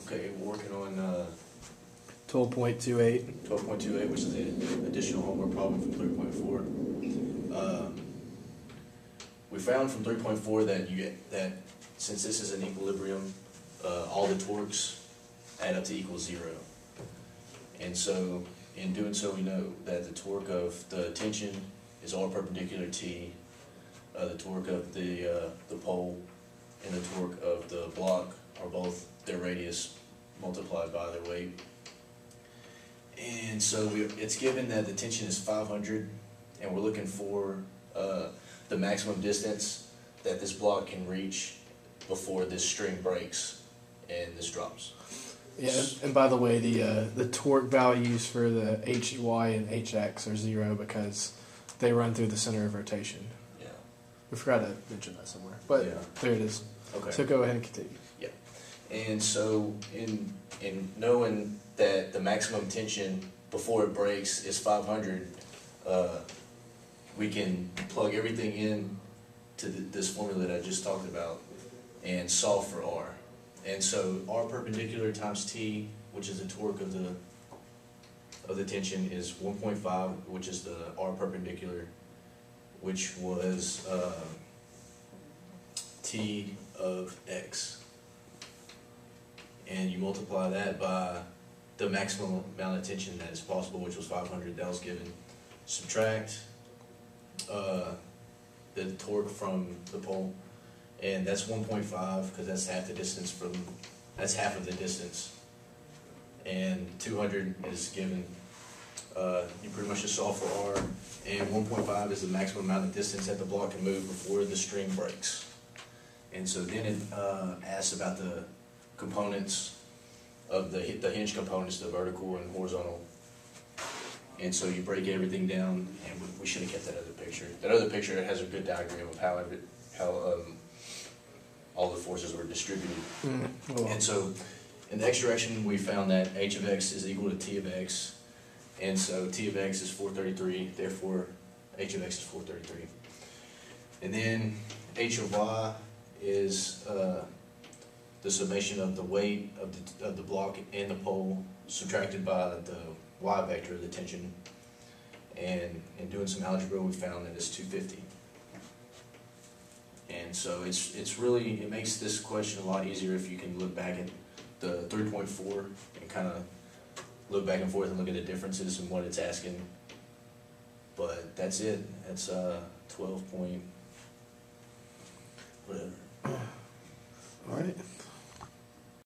Okay, we're working on 12.28. 12.28, which is the additional homework problem from 3.4. We found from 3.4 that since this is an equilibrium, all the torques add up to equal 0. And so, in doing so, we know that the torque of the tension is all perpendicular T, the torque of the pole and the torque of the block are both their radius multiplied by their weight. And so it's given that the tension is 500, and we're looking for the maximum distance that this block can reach before this string breaks and this drops. Yeah, and by the way, the torque values for the HY and HX are 0 because they run through the center of rotation. Yeah. We forgot to mention that somewhere, but yeah. There it is. Okay. So go ahead and continue. Yeah. And so in knowing that the maximum tension before it breaks is 500, we can plug everything in to this formula that I just talked about and solve for R. And so R perpendicular times T, which is the torque of the tension, is 1.5, which is the R perpendicular, which was T of X. And you multiply that by the maximum amount of tension that is possible, which was 500, that was given. Subtract the torque from the pole, and that's 1.5 because that's half the distance that's half of the distance. And 200 is given. You pretty much just solve for R, and 1.5 is the maximum amount of distance that the block can move before the string breaks. And so then it asks about the components of the hinge components, the vertical and horizontal. And so you break everything down, and we should have kept that other picture. That other picture has a good diagram of how all the forces were distributed. Mm-hmm. And so in the x direction, we found that h of x is equal to t of x. And so t of x is 433, therefore h of x is 433. And then h of y is the summation of the weight of the block and the pole subtracted by the y vector of the tension. And in doing some algebra, we found that it's 250. And so it makes this question a lot easier if you can look back at the 3.4 and kind of look back and forth and look at the differences and what it's asking. But that's it. That's 12 point whatever. All right.